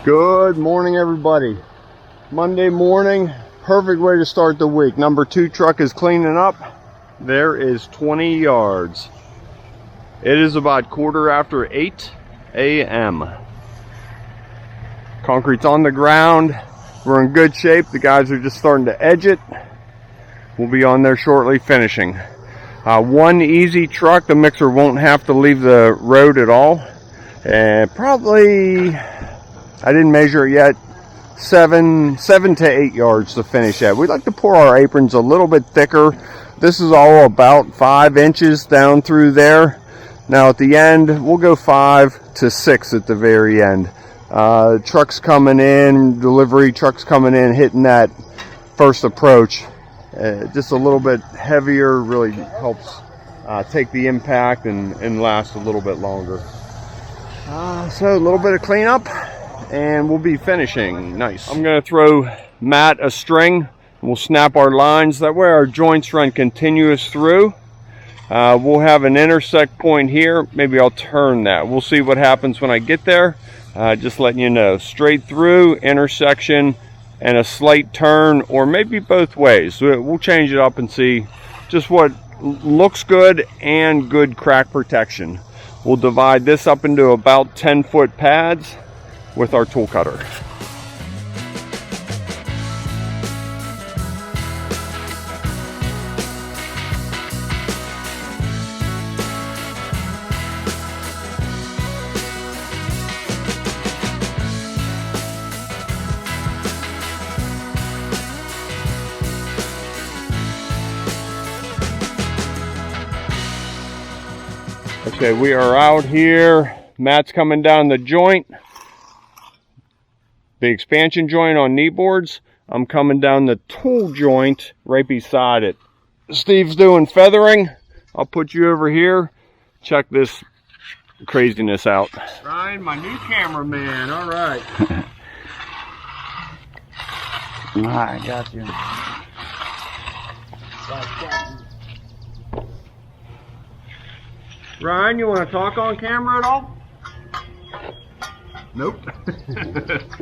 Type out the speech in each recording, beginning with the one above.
Good morning, everybody. Monday morning, perfect way to start the week. Number 2 truck is cleaning up. There is 20 yards. It is about 8:15 a.m. Concrete's on the ground. We're in good shape. The guys are just starting to edge it. We'll be on there shortly finishing. One easy truck. The mixer won't have to leave the road at all. And probably, I didn't measure it yet, 7 to 8 yards to finish at. We like to pour our aprons a little bit thicker. This is all about 5 inches down through there. Now at the end, we'll go 5 to 6 at the very end. Trucks coming in, delivery trucks coming in, hitting that first approach. Just a little bit heavier really helps take the impact and last a little bit longer. So a little bit of cleanup and we'll be finishing. Nice. I'm going to throw Matt a string and we'll snap our lines. That way our joints run continuous through. We'll have an intersect point here. Maybe I'll turn that. We'll see what happens when I get there. Just letting you know. Straight through, intersection, and a slight turn, or maybe both ways. We'll change it up and see just what looks good and good crack protection. We'll divide this up into about 10-foot pads with our tool cutter. Okay, we are out here. Matt's coming down the joint, the expansion joint on knee boards. I'm coming down the tool joint right beside it. Steve's doing feathering. I'll put you over here. Check this craziness out. Ryan, my new cameraman. All right. All right, got you. Ryan, you want to talk on camera at all? Nope.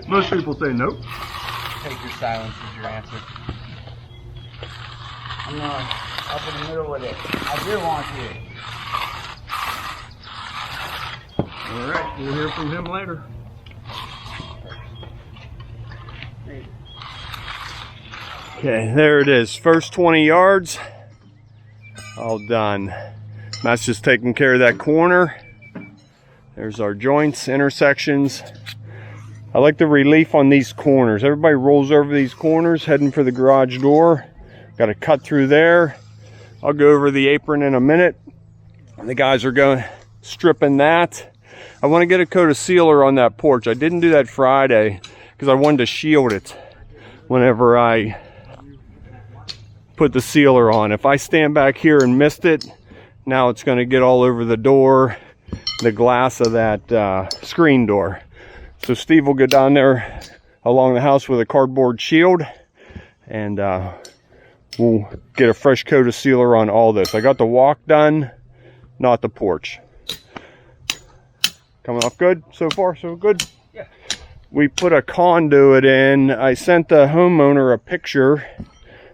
Most people say nope. Take your silence as your answer. I'm up in the middle with it. I do want you. All right, we'll hear from him later. Okay, there it is. First 20 yards, all done. Matt's just taking care of that corner. There's our joints, intersections. I like the relief on these corners. Everybody rolls over these corners heading for the garage door. Got to cut through there. I'll go over the apron in a minute. The guys are going stripping that. I want to get a coat of sealer on that porch. I didn't do that Friday because I wanted to shield it whenever I put the sealer on. If I stand back here and missed it, now it's going to get all over the door, the glass of that screen door. So Steve will go down there along the house with a cardboard shield and we'll get a fresh coat of sealer on all this. I got the walk done, not the porch. Coming off good so far, so good? Yeah. We put a conduit in. I sent the homeowner a picture.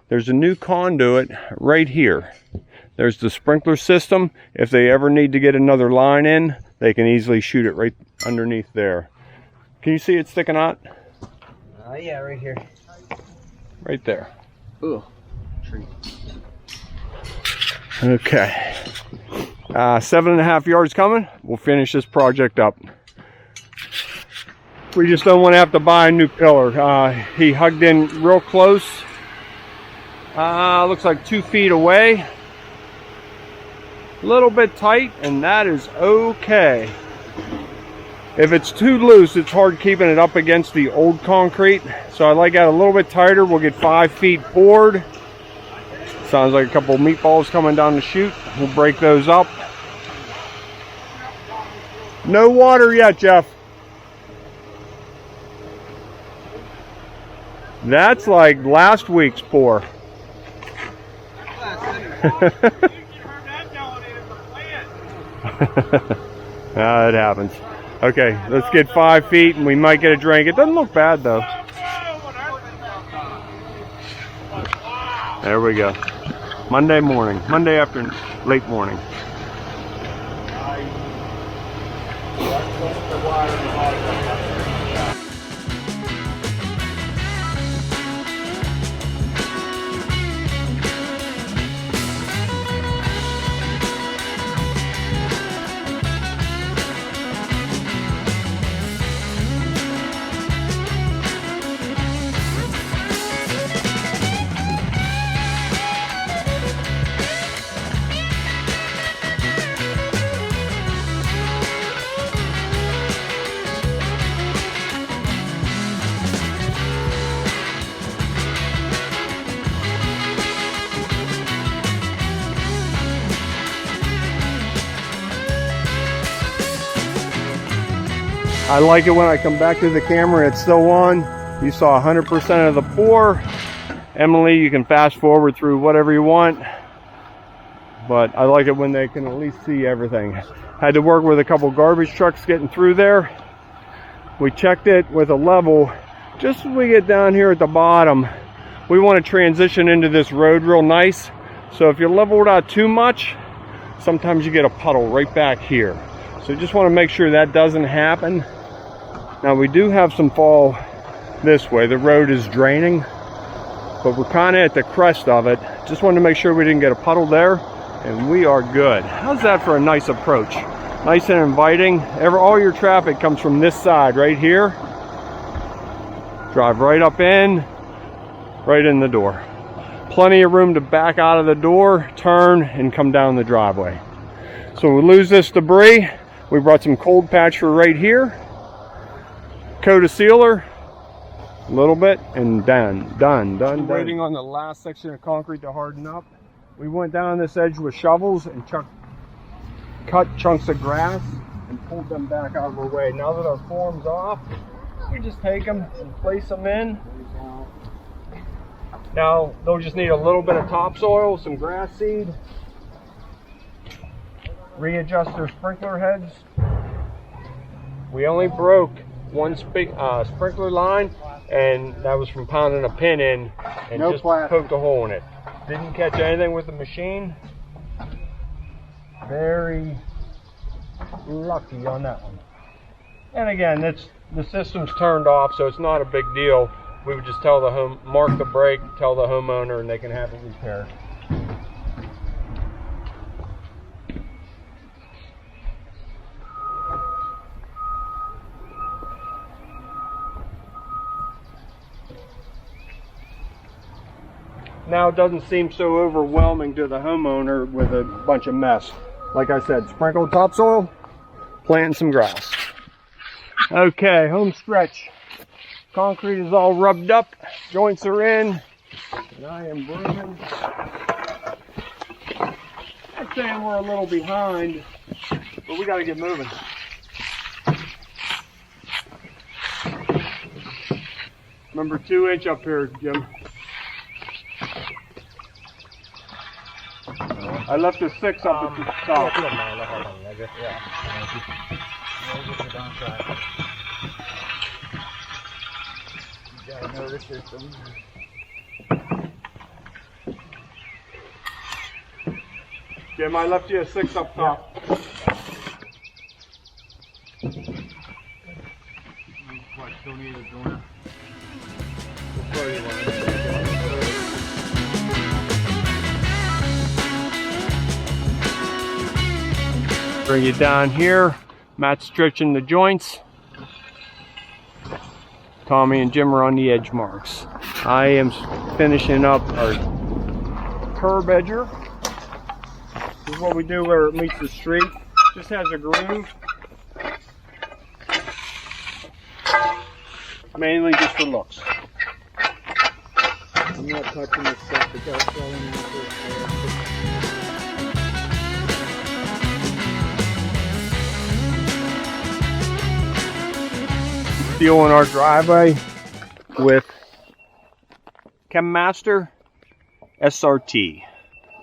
There's a new conduit right here. There's the sprinkler system. If they ever need to get another line in, they can easily shoot it right underneath there. Can you see it sticking out? Yeah, right here. Right there. Ooh, tree. Okay. 7.5 yards coming. We'll finish this project up. We just don't want to have to buy a new pillar. He hugged in real close. Looks like 2 feet away. A little bit tight, and that is okay. If it's too loose, it's hard keeping it up against the old concrete. So I like that a little bit tighter. We'll get 5 feet poured. Sounds like a couple of meatballs coming down the chute. We'll break those up. No water yet, Jeff. That's like last week's pour. It happens. Okay, let's get 5 feet and we might get a drink. It doesn't look bad though. There we go. Monday morning, Monday afternoon, late morning. I like it when I come back to the camera and it's still on. You saw 100% of the pour. Emily, you can fast forward through whatever you want. But I like it when they can at least see everything. Had to work with a couple garbage trucks getting through there. We checked it with a level. Just as we get down here at the bottom, we want to transition into this road real nice. So if you level it out too much, sometimes you get a puddle right back here. So just want to make sure that doesn't happen. Now we do have some fall this way. The road is draining, but we're kind of at the crest of it. Just wanted to make sure we didn't get a puddle there, and we are good. How's that for a nice approach? Nice and inviting. All your traffic comes from this side right here. Drive right up in, right in the door. Plenty of room to back out of the door, turn, and come down the driveway. So we lose this debris. We brought some cold patch for right here. Coat a sealer, a little bit, and done. Waiting on the last section of concrete to harden up. We went down this edge with shovels and cut chunks of grass and pulled them back out of our way. Now that our form's off, we just take them and place them in. Now they'll just need a little bit of topsoil, some grass seed, readjust their sprinkler heads. We only broke one sprinkler line, and that was from pounding a pin in and just poked a hole in it. Didn't catch anything with the machine. Very lucky on that one. And again, the system's turned off, so it's not a big deal. We would just tell the mark the break, tell the homeowner, and they can have it repaired. Now it doesn't seem so overwhelming to the homeowner with a bunch of mess. Like I said, sprinkle topsoil, plant some grass. Okay, home stretch. Concrete is all rubbed up, joints are in, and I am breathing. I'm saying we're a little behind, but we got to get moving. Remember 2-inch up here, Jim. I left a 6 up at the top. You gotta know the system. Jim, I left you a 6 up top. What, still need a joiner? Bring it down here. Matt's stretching the joints. Tommy and Jim are on the edge marks. I am finishing up our curb edger. This is what we do where it meets the street. Just has a groove. Mainly just for looks. I'm not touching this stuff because it's falling into Sealing our driveway with ChemMaster SRT.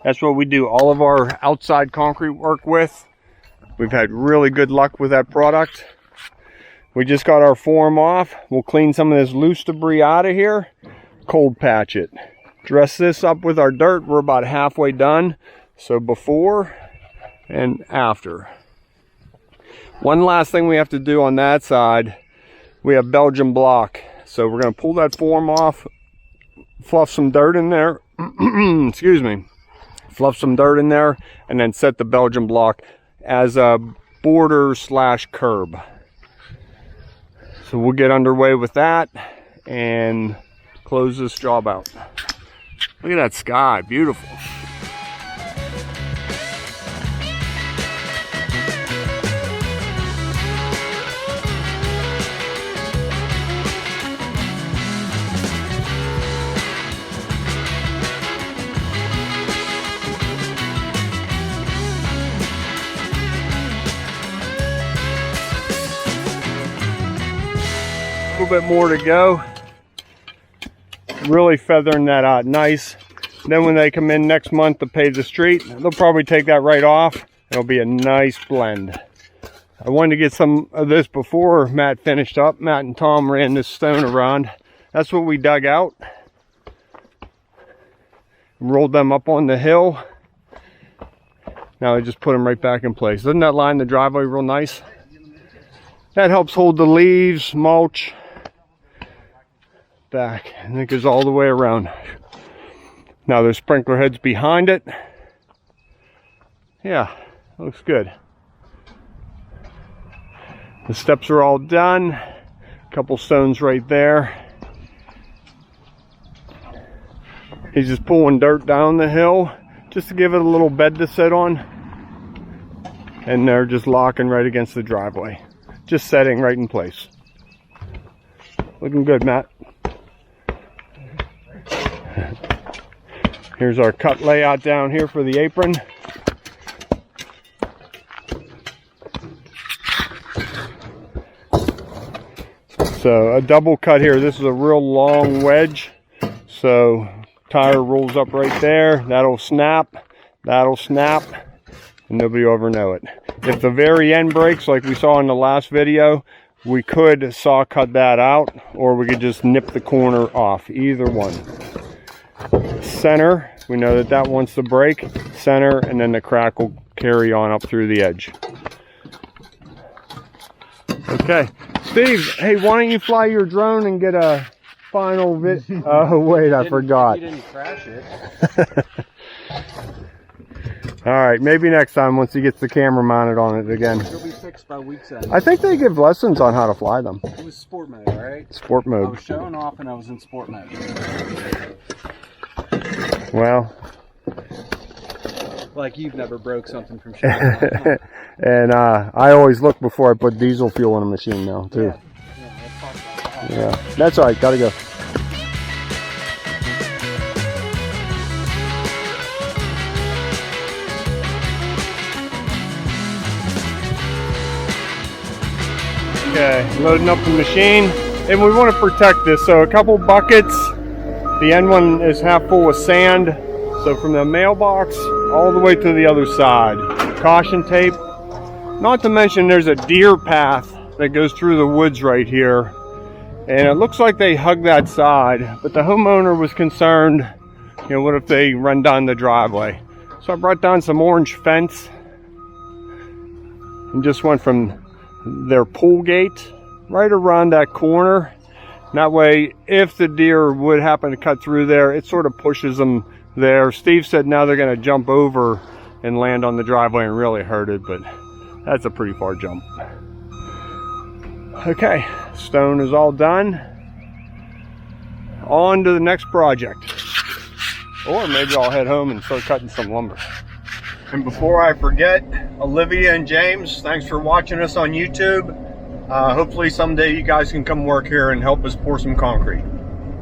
That's what we do all of our outside concrete work with. We've had really good luck with that product. We just got our form off. We'll clean some of this loose debris out of here, cold patch it. Dress this up with our dirt. We're about halfway done. So before and after. One last thing we have to do on that side, we have Belgian block. So we're going to pull that form off, fluff some dirt in there, excuse me, fluff some dirt in there, and then set the Belgian block as a border / curb. So we'll get underway with that and close this job out. Look at that sky, beautiful. A little bit more to go. Really feathering that out nice. Then when they come in next month to pave the street, they'll probably take that right off. It'll be a nice blend. I wanted to get some of this before Matt finished up. Matt and Tom ran this stone around. That's what we dug out. Rolled them up on the hill. Now I just put them right back in place. Doesn't that line the driveway real nice? That helps hold the leaves, mulch back, and it goes all the way around. Now there's sprinkler heads behind it. Yeah, looks good. The steps are all done. A couple stones right there. He's just pulling dirt down the hill just to give it a little bed to sit on. And they're just locking right against the driveway. Just setting right in place. Looking good, Matt. Here's our cut layout down here for the apron. So a double cut here. This is a real long wedge. So tire rolls up right there. That'll snap, and nobody will ever know it. If the very end breaks like we saw in the last video, we could saw cut that out, or we could just nip the corner off. Either one. Center, we know that that wants to break. Center, and then the crack will carry on up through the edge. Okay, Steve, hey, why don't you fly your drone and get a final vid? Oh wait, I forgot. You didn't crash it. All right, maybe next time once he gets the camera mounted on it again. It'll be fixed by week's end. I think they give lessons on how to fly them. It was sport mode, right? Sport I mode. was showing off and I was in sport mode. Well. Like you've never broke something from showing off. And I always look before I put diesel fuel in a machine now, too. Yeah, that's all right. Gotta go. Okay, loading up the machine, and we want to protect this, so a couple buckets. The end one is half full of sand, so from the mailbox all the way to the other side. Caution tape, not to mention there's a deer path that goes through the woods right here, and it looks like they hugged that side, but the homeowner was concerned, you know, what if they run down the driveway. So I brought down some orange fence and just went from their pool gate right around that corner. That way, if the deer would happen to cut through there, it sort of pushes them there. Steve said now they're going to jump over and land on the driveway and really hurt it, but that's a pretty far jump. Okay, stone is all done. On to the next project. Or maybe I'll head home and start cutting some lumber. And before I forget, Olivia and James, thanks for watching us on YouTube. Hopefully someday you guys can come work here and help us pour some concrete.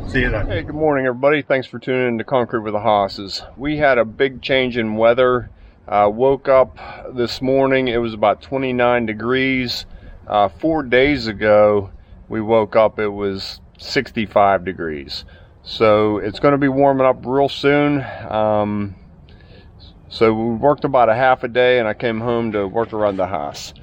See you then. Hey, good morning everybody. Thanks for tuning in to Concrete with the Hosses. We had a big change in weather. Woke up this morning, it was about 29 degrees. 4 days ago, we woke up, it was 65 degrees. So it's going to be warming up real soon. So we worked about a half a day and I came home to work around the house.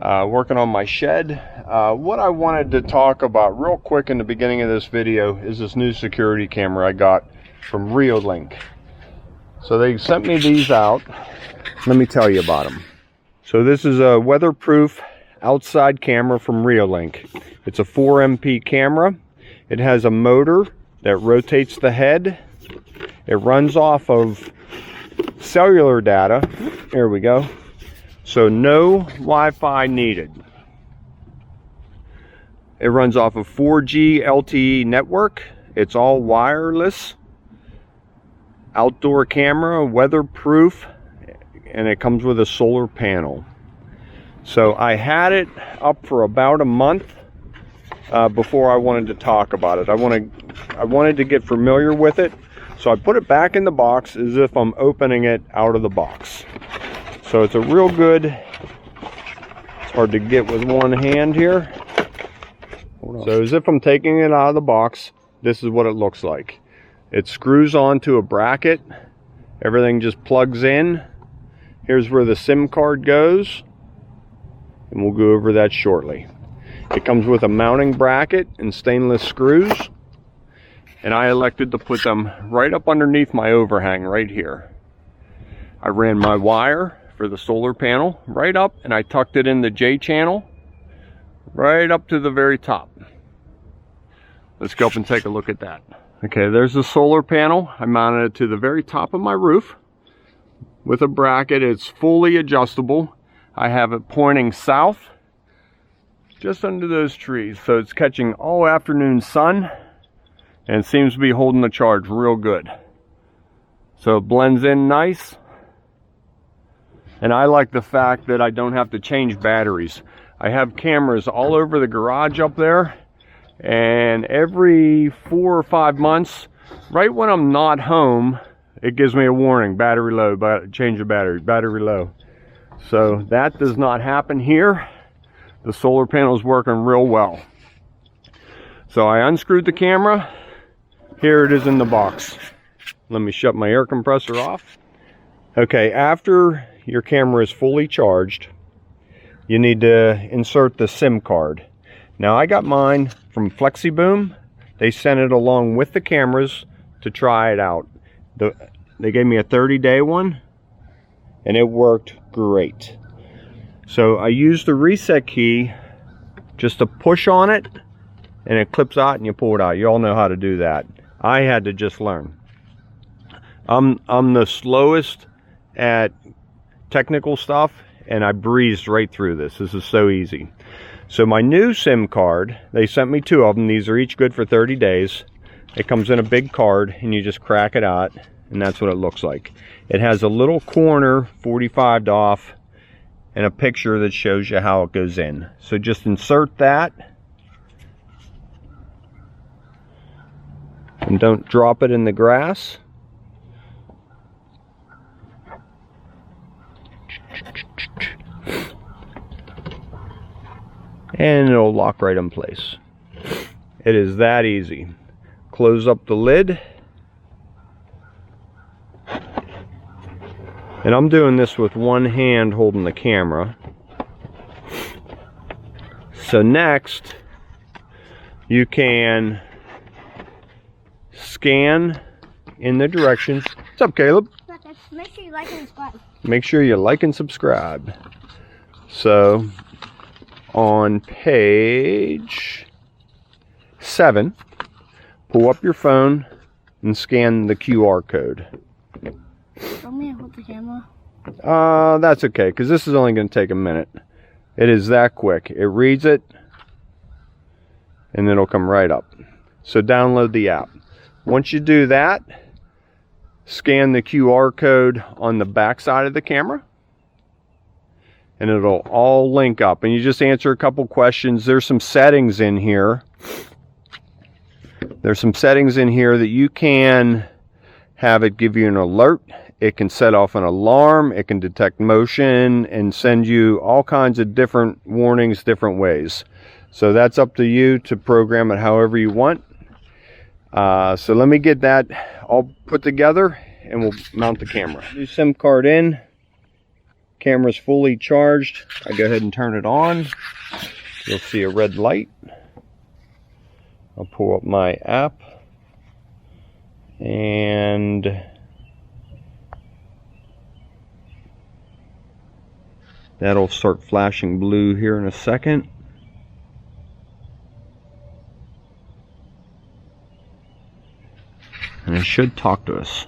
working on my shed. What I wanted to talk about real quick in the beginning of this video is this new security camera I got from Reolink. So they sent me these out. Let me tell you about them. So this is a weatherproof outside camera from Reolink. It's a 4MP camera. It has a motor that rotates the head. It runs off of cellular data. Here we go. So no Wi-Fi needed. It runs off of 4G LTE network. It's all wireless. Outdoor camera, weatherproof, and it comes with a solar panel. So I had it up for about a month before I wanted to talk about it. I wanted to get familiar with it, so I put it back in the box as if I'm opening it out of the box. So it's a real good, it's hard to get with one hand here. So as if I'm taking it out of the box, this is what it looks like. It screws onto a bracket. Everything just plugs in. Here's where the SIM card goes. And we'll go over that shortly. It comes with a mounting bracket and stainless screws. And I elected to put them right up underneath my overhang right here. I ran my wire for the solar panel right up, and I tucked it in the J channel right up to the very top. Let's go up and take a look at that. Okay, there's the solar panel. I mounted it to the very top of my roof with a bracket. It's fully adjustable. I have it pointing south just under those trees, so it's catching all afternoon sun and it seems to be holding the charge real good. So it blends in nice, and I like the fact that I don't have to change batteries. I have cameras all over the garage up there, and every 4 or 5 months, right when I'm not home, it gives me a warning: battery low, change the battery low. So that does not happen here. The solar panel is working real well. So I unscrewed the camera. Here it is in the box. Let me shut my air compressor off. Okay, after your camera is fully charged, you need to insert the SIM card. Now I got mine from FLEXIBOOM. They sent it along with the cameras to try it out. They gave me a 30-day one, and it worked great. So I used the reset key just to push on it, and it clips out and you pull it out. You all know how to do that. I had to just learn. I'm the slowest at technical stuff, and I breezed right through this. This is so easy. So my new SIM card, they sent me 2 of them. These are each good for 30 days. It comes in a big card, and you just crack it out, and that's what it looks like. It has a little corner 45 off and a picture that shows you how it goes in. So just insert that, and don't drop it in the grass. And it'll lock right in place. It is that easy. Close up the lid. And I'm doing this with one hand holding the camera. So next, you can scan in the directions. What's up, Caleb? Make sure you like and subscribe. Make sure you like and subscribe. So on page 7, pull up your phone and scan the QR code. Want me to hold the camera? That's okay, because this is only going to take a minute. It is that quick. It reads it, and it'll come right up. So download the app. Once you do that, scan the QR code on the back side of the camera, and it'll all link up. And you just answer a couple questions. There's some settings in here. There's some settings in here that you can have it give you an alert. It can set off an alarm. It can detect motion and send you all kinds of different warnings different ways. So that's up to you to program it however you want. So let me get that all put together and we'll mount the camera. New SIM card in. camera's fully charged, I go ahead and turn it on. You'll see a red light. I'll pull up my app, and that'll start flashing blue here in a second. And it should talk to us.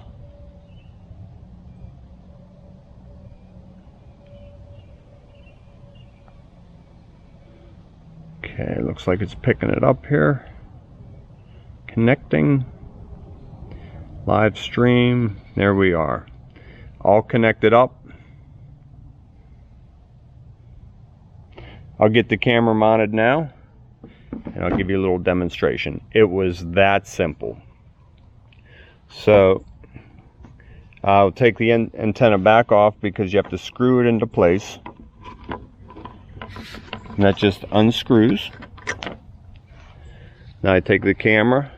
Okay, looks like it's picking it up here. Connecting. Live stream. There we are. All connected up. I'll get the camera mounted now, and I'll give you a little demonstration. It was that simple. So I'll take the antenna back off because you have to screw it into place. And that just unscrews. Now I take the camera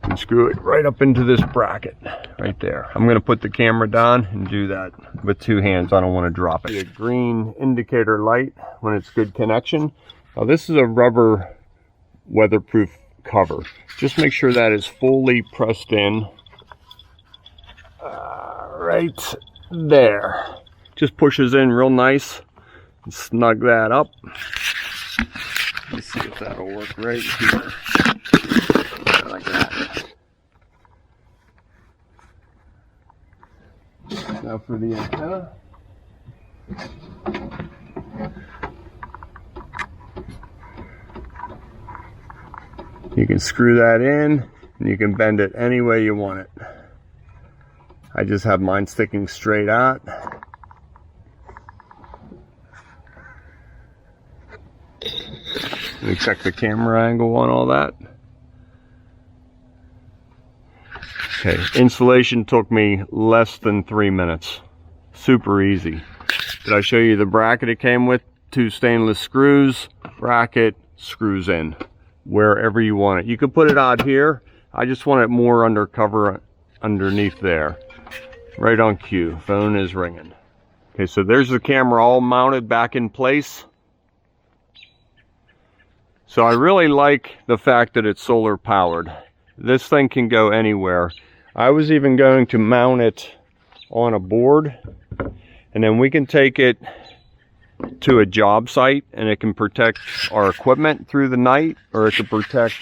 and screw it right up into this bracket right there. I'm going to put the camera down and do that with two hands. I don't want to drop it. A green indicator light when it's good connection. Now this is a rubber weatherproof cover. Just make sure that is fully pressed in right there. Just pushes in real nice. Snug that up. Let's see if that'll work right here. Like that. Now for the antenna. You can screw that in, and you can bend it any way you want it. I just have mine sticking straight out. Let me check the camera angle on all that. Okay, installation took me less than 3 minutes. Super easy. Did I show you the bracket it came with? 2 stainless screws, bracket, screws in. Wherever you want it. You can put it out here. I just want it more undercover underneath there. Right on cue. Phone is ringing. Okay, so there's the camera all mounted back in place. So I really like the fact that it's solar powered. This thing can go anywhere. I was even going to mount it on a board, and then we can take it to a job site and it can protect our equipment through the night, or it can protect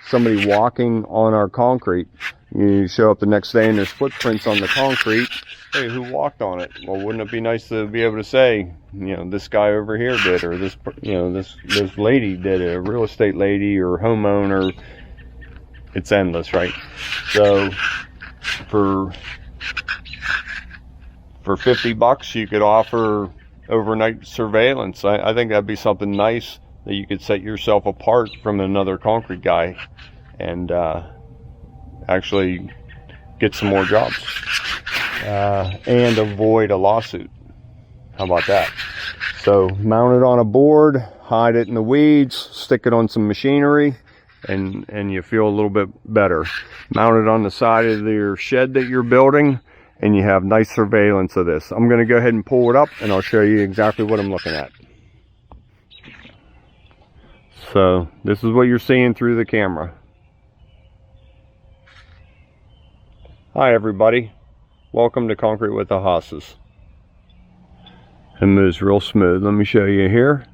somebody walking on our concrete. You show up the next day and there's footprints on the concrete. Hey, who walked on it? Well, wouldn't it be nice to be able to say, you know, this guy over here did, or this, you know, this lady did it, a real estate lady or homeowner. It's endless, right? So for $50 you could offer overnight surveillance. I think that'd be something nice that you could set yourself apart from another concrete guy and actually get some more jobs and avoid a lawsuit. How about that? So mount it on a board, hide it in the weeds, stick it on some machinery, and you feel a little bit better. Mount it on the side of your shed that you're building, and you have nice surveillance of this. I'm going to go ahead and pull it up and I'll show you exactly what I'm looking at. So this is what you're seeing through the camera. Hi everybody, welcome to Concrete with the Hosses. It moves real smooth. Let me show you here.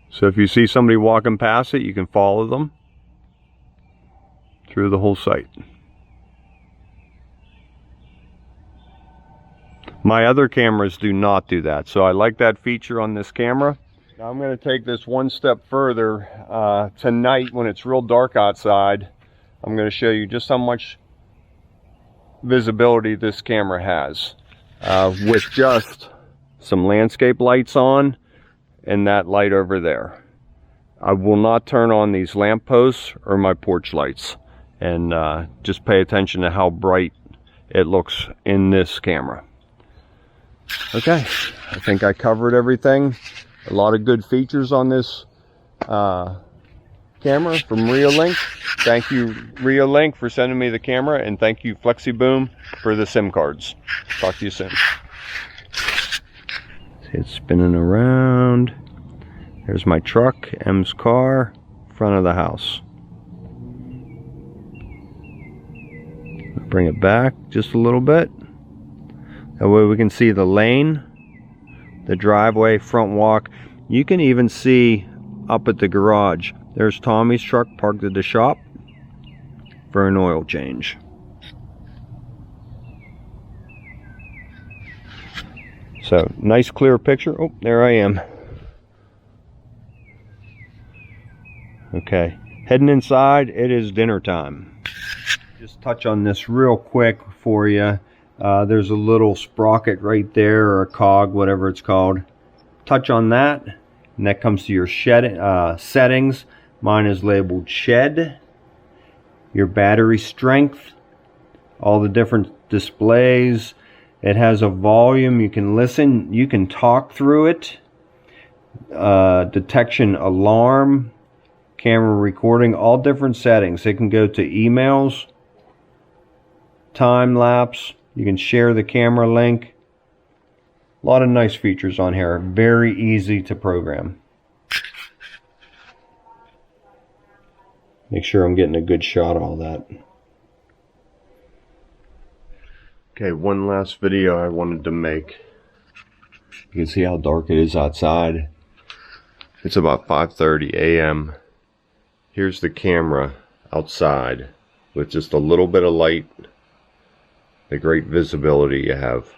So if you see somebody walking past it, you can follow them through the whole site. My other cameras do not do that, so I like that feature on this camera. Now I'm going to take this one step further. Tonight when it's real dark outside, I'm going to show you just how much visibility this camera has with just some landscape lights on and that light over there. I will not turn on these lamp posts or my porch lights, and just pay attention to how bright it looks in this camera. Okay, I think I covered everything. A lot of good features on this camera from Reolink. Thank you, Reolink, for sending me the camera, and thank you, FLEXIBOOM, for the SIM cards. Talk to you soon. See it spinning around. There's my truck, M's car, front of the house. Bring it back just a little bit. That way we can see the lane, the driveway, front walk. You can even see up at the garage. There's Tommy's truck parked at the shop for an oil change. So, nice clear picture. Oh, there I am. Okay, heading inside. It is dinner time. Just touch on this real quick for you. There's a little sprocket right there, or a cog, whatever it's called. Touch on that, and that comes to your settings. Mine is labeled shed. Your battery strength, all the different displays. It has a volume, you can listen, you can talk through it. Detection alarm, camera recording, all different settings. It can go to emails, time lapse, you can share the camera link. A lot of nice features on here, very easy to program. Make sure I'm getting a good shot of all that. Okay, one last video I wanted to make. You can see how dark it is outside. It's about 5:30 a.m. Here's the camera outside with just a little bit of light. The great visibility you have.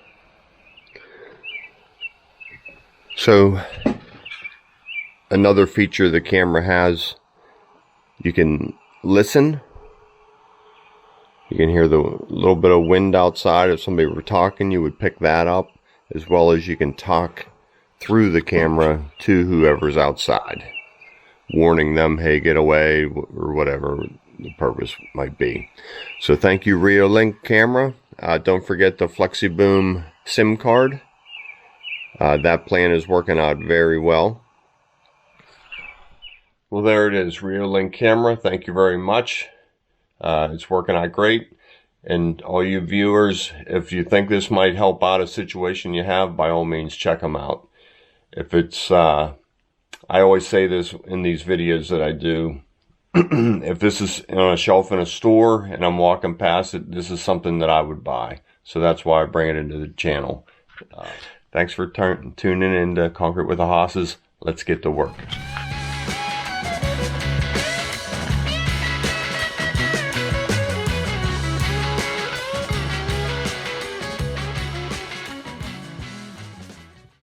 So, another feature the camera has, you can listen. You can hear the little bit of wind outside. If somebody were talking, you would pick that up, as well as you can talk through the camera to whoever's outside, warning them, hey, get away, or whatever the purpose might be. So thank you, Reolink camera. Don't forget the FLEXIBOOM SIM card. That plan is working out very well. Well, there it is, Reolink camera. Thank you very much. It's working out great. And all you viewers, if you think this might help out a situation you have, by all means check them out. If it's, I always say this in these videos that I do, if this is on a shelf in a store and I'm walking past it, this is something that I would buy. So that's why I bring it into the channel. Thanks for tuning in to Conquer It with the Hosses. Let's get to work.